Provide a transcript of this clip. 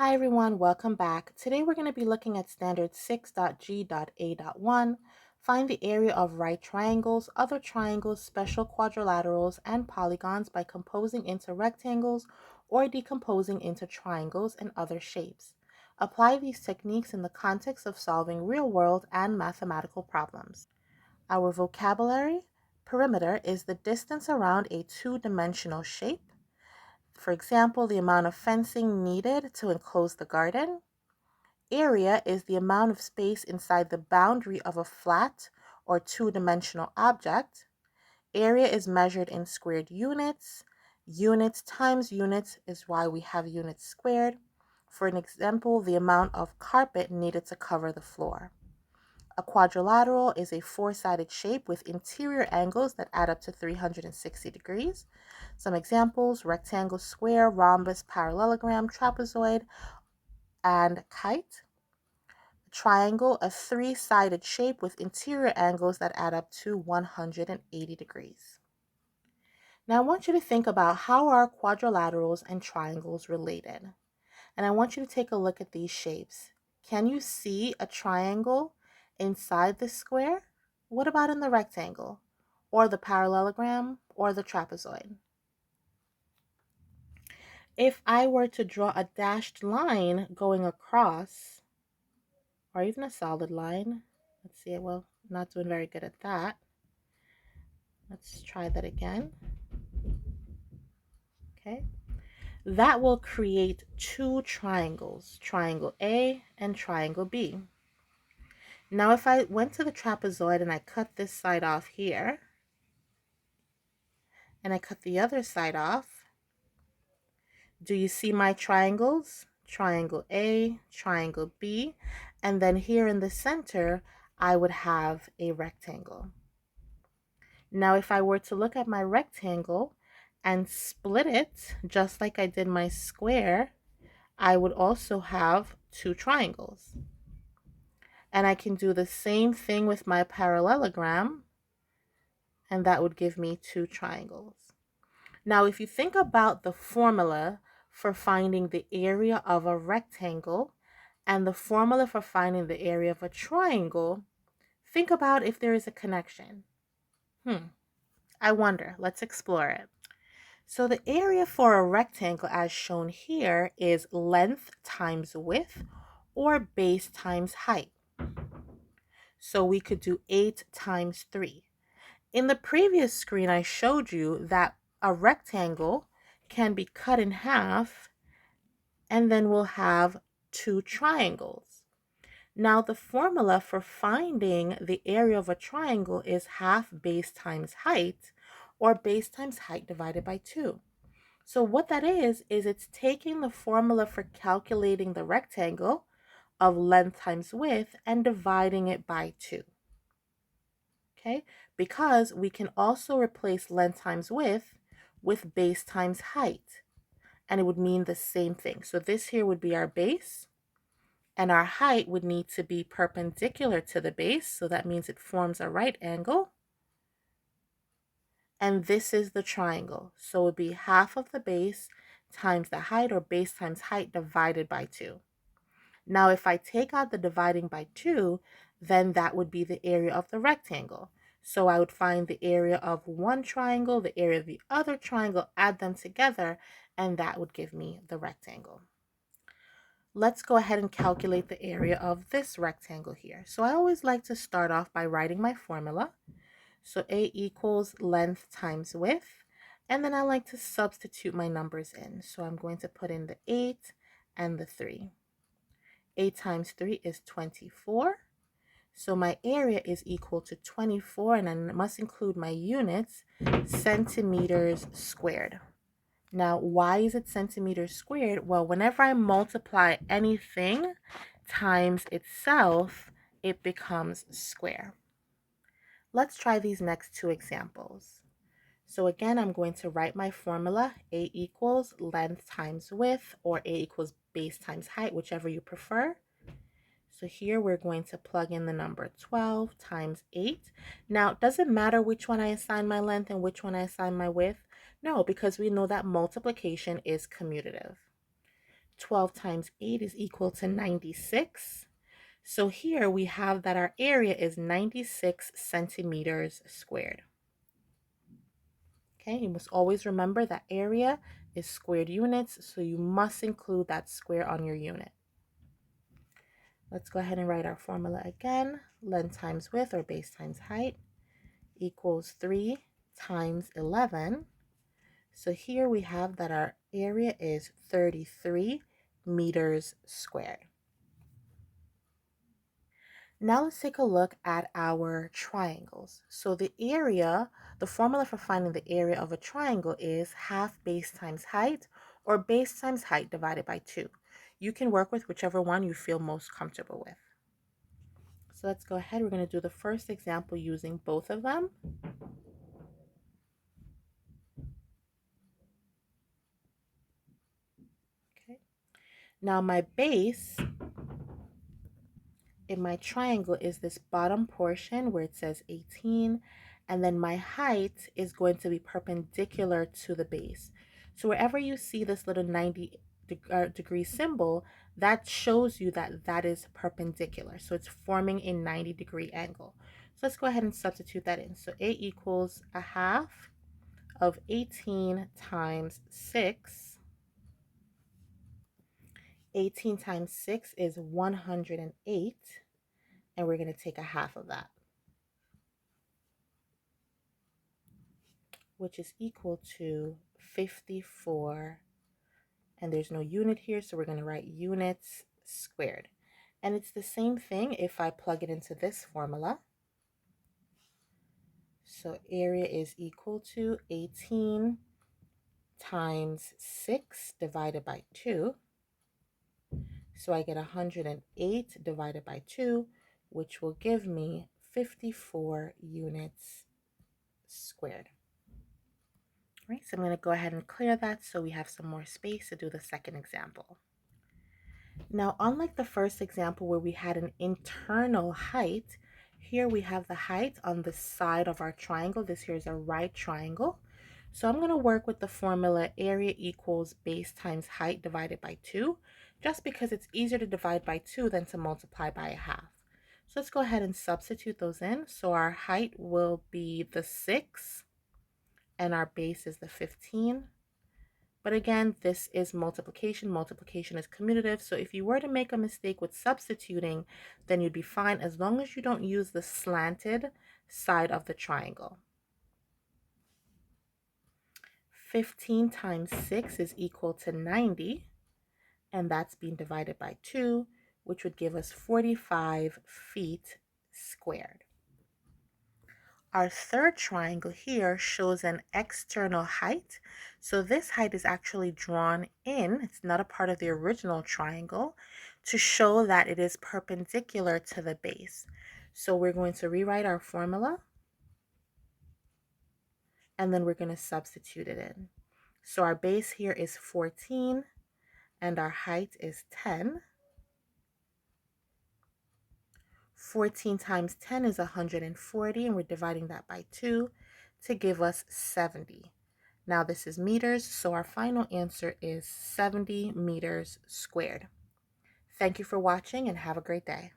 Hi everyone, welcome back. Today we're going to be looking at standard 6.G.A.1. Find the area of right triangles, other triangles, special quadrilaterals, and polygons by composing into rectangles or decomposing into triangles and other shapes. Apply these techniques in the context of solving real-world and mathematical problems. Our vocabulary: perimeter is the distance around a two-dimensional shape. For example, the amount of fencing needed to enclose the garden. Area is the amount of space inside the boundary of a flat or two-dimensional object. Area is measured in squared units. Units times units is why we have units squared. For an example, the amount of carpet needed to cover the floor. A quadrilateral is a four-sided shape with interior angles that add up to 360 degrees. Some examples: rectangle, square, rhombus, parallelogram, trapezoid, and kite. Triangle, a three-sided shape with interior angles that add up to 180 degrees. Now I want you to think about how are quadrilaterals and triangles related. And I want you to take a look at these shapes. Can you see a triangle inside the square? What about in the rectangle, or the parallelogram, or the trapezoid? If I were to draw a dashed line going across, or even a solid line, let's see, well, not doing very good at that. Let's try that again. Okay. That will create two triangles, triangle A and triangle B. Now, if I went to the trapezoid and I cut this side off here, and I cut the other side off, do you see my triangles? Triangle A, triangle B, and then here in the center, I would have a rectangle. Now, if I were to look at my rectangle and split it, just like I did my square, I would also have two triangles. And I can do the same thing with my parallelogram, and that would give me two triangles. Now, if you think about the formula for finding the area of a rectangle and the formula for finding the area of a triangle, think about if there is a connection. I wonder. Let's explore it. So the area for a rectangle, as shown here, is length times width, or base times height. So we could do 8 times 3. In the previous screen, I showed you that a rectangle can be cut in half, and then we'll have two triangles. Now, the formula for finding the area of a triangle is half base times height, or base times height divided by 2. So what that is it's taking the formula for calculating the rectangle of length times width and dividing it by 2. Okay, because we can also replace length times width with base times height, and it would mean the same thing. So this here would be our base, and our height would need to be perpendicular to the base, so that means it forms a right angle. And this is the triangle, so it would be half of the base times the height, or base times height, divided by 2. Now, if I take out the dividing by 2, then that would be the area of the rectangle. So I would find the area of one triangle, the area of the other triangle, add them together, and that would give me the rectangle. Let's go ahead and calculate the area of this rectangle here. So I always like to start off by writing my formula. So A equals length times width, and then I like to substitute my numbers in. So I'm going to put in the 8 and the 3. 8 times 3 is 24. So my area is equal to 24, and I must include my units, centimeters squared. Now, why is it centimeters squared? Well, whenever I multiply anything times itself, it becomes square. Let's try these next two examples. So again, I'm going to write my formula. A equals length times width, or A equals base times height, whichever you prefer. So here we're going to plug in the number 12 times 8. Now, does it matter which one I assign my length and which one I assign my width? No, because we know that multiplication is commutative. 12 times 8 is equal to 96. So here we have that our area is 96 centimeters squared. Okay, you must always remember that area is squared units, so you must include that square on your unit. Let's go ahead and write our formula again. Length times width, or base times height, equals 3 times 11. So here we have that our area is 33 meters squared. Now let's take a look at our triangles. So the formula for finding the area of a triangle is half base times height, or base times height divided by 2. You can work with whichever one you feel most comfortable with. So let's go ahead. We're going to do the first example using both of them. Okay. Now my base in my triangle is this bottom portion where it says 18, and then my height is going to be perpendicular to the base. So wherever you see this little 90 degree symbol, that shows you that that is perpendicular. So it's forming a 90-degree angle. So let's go ahead and substitute that in. So A equals a half of 18 times 6. 18 times 6 is 108. And we're going to take a half of that, which is equal to 54. And there's no unit here, so we're going to write units squared. And it's the same thing if I plug it into this formula. So area is equal to 18 times 6 divided by 2. So I get 108 divided by 2, which will give me 54 units squared. All right, so I'm going to go ahead and clear that so we have some more space to do the second example. Now, unlike the first example where we had an internal height, here we have the height on the side of our triangle. This here is a right triangle. So I'm going to work with the formula area equals base times height divided by 2, just because it's easier to divide by 2 than to multiply by a half. So let's go ahead and substitute those in. So our height will be the 6 and our base is the 15. But again, this is multiplication. Multiplication is commutative. So if you were to make a mistake with substituting, then you'd be fine as long as you don't use the slanted side of the triangle. 15 times 6 is equal to 90, and that's being divided by 2, which would give us 45 feet squared. Our third triangle here shows an external height. So this height is actually drawn in, it's not a part of the original triangle, to show that it is perpendicular to the base. So we're going to rewrite our formula, and then we're going to substitute it in. So our base here is 14, and our height is 10. 14 times 10 is 140, and we're dividing that by 2 to give us 70. Now this is meters, so our final answer is 70 meters squared. Thank you for watching and have a great day.